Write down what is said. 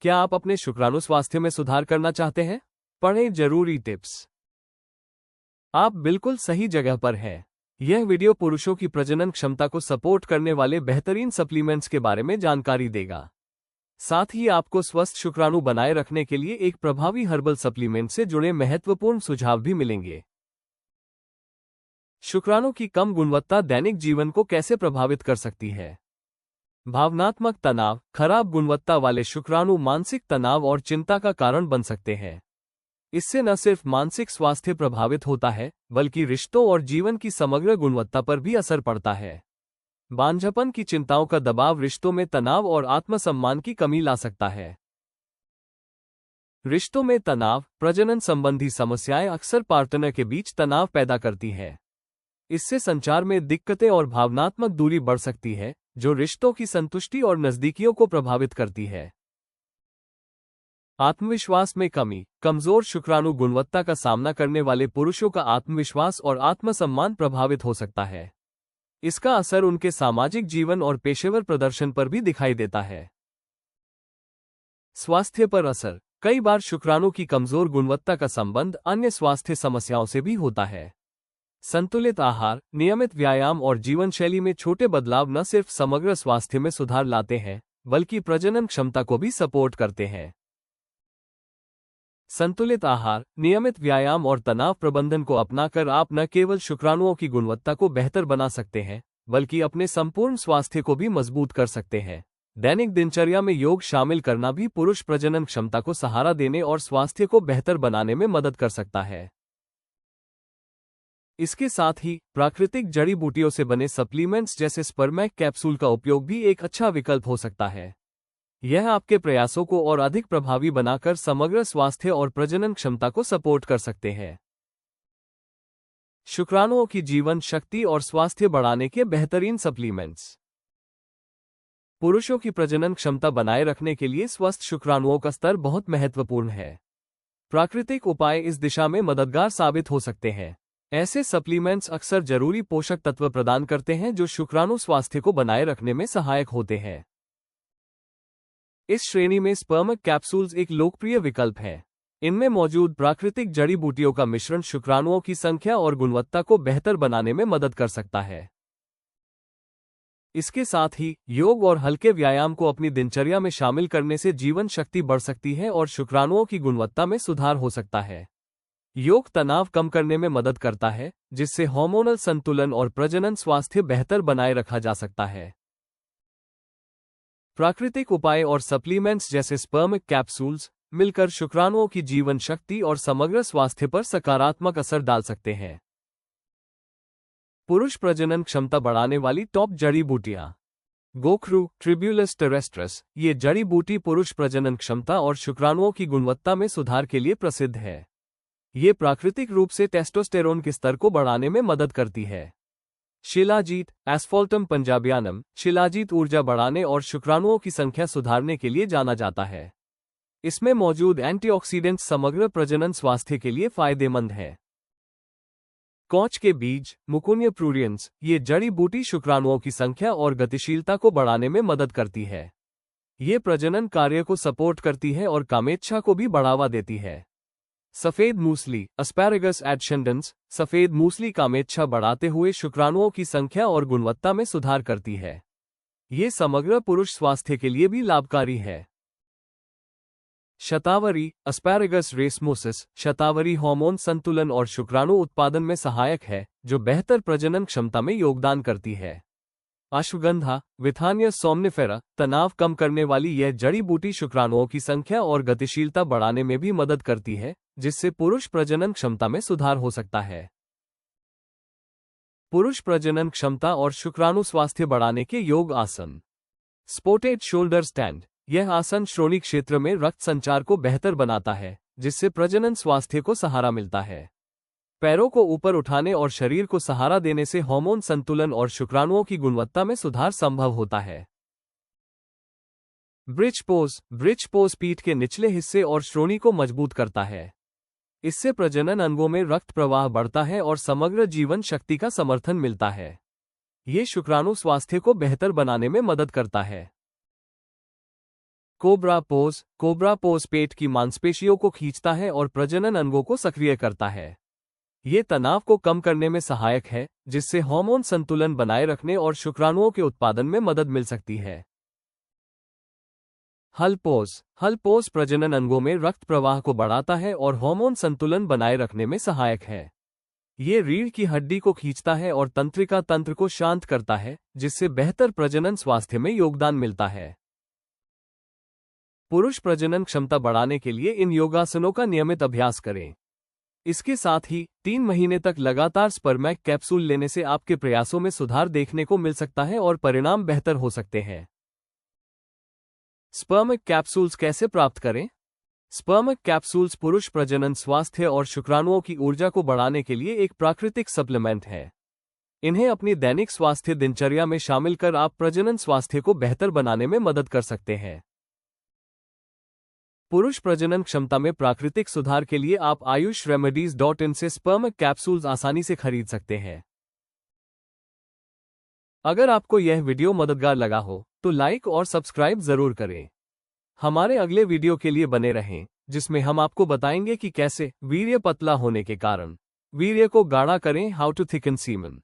क्या आप अपने शुक्राणु स्वास्थ्य में सुधार करना चाहते हैं? पढ़ें जरूरी टिप्स। आप बिल्कुल सही जगह पर हैं। यह वीडियो पुरुषों की प्रजनन क्षमता को सपोर्ट करने वाले बेहतरीन सप्लीमेंट्स के बारे में जानकारी देगा। साथ ही आपको स्वस्थ शुक्राणु बनाए रखने के लिए एक प्रभावी हर्बल सप्लीमेंट से जुड़े महत्वपूर्ण सुझाव भी मिलेंगे। शुक्राणु की कम गुणवत्ता दैनिक जीवन को कैसे प्रभावित कर सकती है? भावनात्मक तनाव, खराब गुणवत्ता वाले शुक्राणु मानसिक तनाव और चिंता का कारण बन सकते हैं। इससे न सिर्फ मानसिक स्वास्थ्य प्रभावित होता है, बल्कि रिश्तों और जीवन की समग्र गुणवत्ता पर भी असर पड़ता है। बांझपन की चिंताओं का दबाव रिश्तों में तनाव और आत्मसम्मान की कमी ला सकता है। रिश्तों में तनाव, प्रजनन संबंधी समस्याएं अक्सर पार्टनर के बीच तनाव पैदा करती है। इससे संचार में दिक्कतें और भावनात्मक दूरी बढ़ सकती है, जो रिश्तों की संतुष्टि और नजदीकियों को प्रभावित करती है। आत्मविश्वास में कमी, कमजोर शुक्राणु गुणवत्ता का सामना करने वाले पुरुषों का आत्मविश्वास और आत्मसम्मान प्रभावित हो सकता है। इसका असर उनके सामाजिक जीवन और पेशेवर प्रदर्शन पर भी दिखाई देता है। स्वास्थ्य पर असर, कई बार शुक्राणु की कमजोर गुणवत्ता का संबंध अन्य स्वास्थ्य समस्याओं से भी होता है। संतुलित आहार, नियमित व्यायाम और जीवनशैली में छोटे बदलाव न सिर्फ समग्र स्वास्थ्य में सुधार लाते हैं, बल्कि प्रजनन क्षमता को भी सपोर्ट करते हैं। संतुलित आहार, नियमित व्यायाम और तनाव प्रबंधन को अपनाकर आप न केवल शुक्राणुओं की गुणवत्ता को बेहतर बना सकते हैं, बल्कि अपने संपूर्ण स्वास्थ्य को भी मजबूत कर सकते हैं। दैनिक दिनचर्या में योग शामिल करना भी पुरुष प्रजनन क्षमता को सहारा देने और स्वास्थ्य को बेहतर बनाने में मदद कर सकता है। इसके साथ ही प्राकृतिक जड़ी बूटियों से बने सप्लीमेंट्स जैसे स्पर्मैक कैप्सूल का उपयोग भी एक अच्छा विकल्प हो सकता है। यह आपके प्रयासों को और अधिक प्रभावी बनाकर समग्र स्वास्थ्य और प्रजनन क्षमता को सपोर्ट कर सकते हैं। शुक्राणुओं की जीवन शक्ति और स्वास्थ्य बढ़ाने के बेहतरीन सप्लीमेंट्स। पुरुषों की प्रजनन क्षमता बनाए रखने के लिए स्वस्थ शुक्राणुओं का स्तर बहुत महत्वपूर्ण है। प्राकृतिक उपाय इस दिशा में मददगार साबित हो सकते हैं। ऐसे सप्लीमेंट्स अक्सर जरूरी पोषक तत्व प्रदान करते हैं जो शुक्राणु स्वास्थ्य को बनाए रखने में सहायक होते हैं। इस श्रेणी में स्पर्मैक कैप्सूल्स एक लोकप्रिय विकल्प है। इनमें मौजूद प्राकृतिक जड़ी बूटियों का मिश्रण शुक्राणुओं की संख्या और गुणवत्ता को बेहतर बनाने में मदद कर सकता है। इसके साथ ही योग और हल्के व्यायाम को अपनी दिनचर्या में शामिल करने से जीवन शक्ति बढ़ सकती है और शुक्राणुओं की गुणवत्ता में सुधार हो सकता है। योग तनाव कम करने में मदद करता है, जिससे हार्मोनल संतुलन और प्रजनन स्वास्थ्य बेहतर बनाए रखा जा सकता है। प्राकृतिक उपाय और सप्लीमेंट्स जैसे स्पर्मैक कैप्सूल्स मिलकर शुक्राणुओं की जीवन शक्ति और समग्र स्वास्थ्य पर सकारात्मक असर डाल सकते हैं। पुरुष प्रजनन क्षमता बढ़ाने वाली टॉप जड़ी बूटियां। गोखरू, ट्रिब्यूलस टेरेस्ट्रस, ये जड़ी बूटी पुरुष प्रजनन क्षमता और शुक्राणुओं की गुणवत्ता में सुधार के लिए प्रसिद्ध है। ये प्राकृतिक रूप से टेस्टोस्टेरोन के स्तर को बढ़ाने में मदद करती है। शिलाजीत, एस्फॉल्टम पंजाबियानम, शिलाजीत ऊर्जा बढ़ाने और शुक्राणुओं की संख्या सुधारने के लिए जाना जाता है। इसमें मौजूद एंटीऑक्सीडेंट्स समग्र प्रजनन स्वास्थ्य के लिए फायदेमंद है। कॉच के बीज, मुकुन्या प्रूरियंस, ये जड़ी बूटी शुक्राणुओं की संख्या और गतिशीलता को बढ़ाने में मदद करती है। ये प्रजनन कार्य को सपोर्ट करती है और कामेच्छा को भी बढ़ावा देती है। सफेद मूसली, एस्पैरागस एडशेंडेंस, सफेद मूसली कामेच्छा बढ़ाते हुए शुक्राणुओं की संख्या और गुणवत्ता में सुधार करती है। ये समग्र पुरुष स्वास्थ्य के लिए भी लाभकारी है। शतावरी, एस्पैरागस रेसमोसिस, शतावरी हार्मोन संतुलन और शुक्राणु उत्पादन में सहायक है, जो बेहतर प्रजनन क्षमता में योगदान करती है। अश्वगंधा, विथानिया सोमनिफेरा, तनाव कम करने वाली यह जड़ी बूटी शुक्राणुओं की संख्या और गतिशीलता बढ़ाने में भी मदद करती है, जिससे पुरुष प्रजनन क्षमता में सुधार हो सकता है। पुरुष प्रजनन क्षमता और शुक्राणु स्वास्थ्य बढ़ाने के योग आसन। स्पोर्टेड शोल्डर स्टैंड, यह आसन श्रोणि क्षेत्र में रक्त संचार को बेहतर बनाता है, जिससे प्रजनन स्वास्थ्य को सहारा मिलता है। पैरों को ऊपर उठाने और शरीर को सहारा देने से हार्मोन संतुलन और शुक्राणुओं की गुणवत्ता में सुधार संभव होता है। ब्रिज पोज पीठ के निचले हिस्से और श्रोणि को मजबूत करता है। इससे प्रजनन अंगों में रक्त प्रवाह बढ़ता है और समग्र जीवन शक्ति का समर्थन मिलता है। ये शुक्राणु स्वास्थ्य को बेहतर बनाने में मदद करता है। कोबरा पोज पेट की मांसपेशियों को खींचता है और प्रजनन अंगों को सक्रिय करता है। ये तनाव को कम करने में सहायक है, जिससे हार्मोन संतुलन बनाए रखने और शुक्राणुओं के उत्पादन में मदद मिल सकती है। हल पोज प्रजनन अंगों में रक्त प्रवाह को बढ़ाता है और हार्मोन संतुलन बनाए रखने में सहायक है। ये रीढ़ की हड्डी को खींचता है और तंत्रिका तंत्र को शांत करता है, जिससे बेहतर प्रजनन स्वास्थ्य में योगदान मिलता है। पुरुष प्रजनन क्षमता बढ़ाने के लिए इन योगासनों का नियमित अभ्यास करें। इसके साथ ही 3 महीने तक लगातार स्पर्मैक कैप्सूल लेने से आपके प्रयासों में सुधार देखने को मिल सकता है और परिणाम बेहतर हो सकते हैं। स्पर्मिक कैप्सूल्स कैसे प्राप्त करें? स्पर्मिक कैप्सूल्स पुरुष प्रजनन स्वास्थ्य और शुक्राणुओं की ऊर्जा को बढ़ाने के लिए एक प्राकृतिक सप्लीमेंट है। इन्हें अपनी दैनिक स्वास्थ्य दिनचर्या में शामिल कर आप प्रजनन स्वास्थ्य को बेहतर बनाने में मदद कर सकते हैं। पुरुष प्रजनन क्षमता में प्राकृतिक सुधार के लिए आप ayushRemedies.in से स्पर्मिक कैप्सूल्स आसानी से खरीद सकते हैं। अगर आपको यह वीडियो मददगार लगा हो तो लाइक और सब्सक्राइब जरूर करें। हमारे अगले वीडियो के लिए बने रहें, जिसमें हम आपको बताएंगे कि कैसे वीर्य पतला होने के कारण वीर्य को गाढ़ा करें, हाउ टू थिकन सीमन।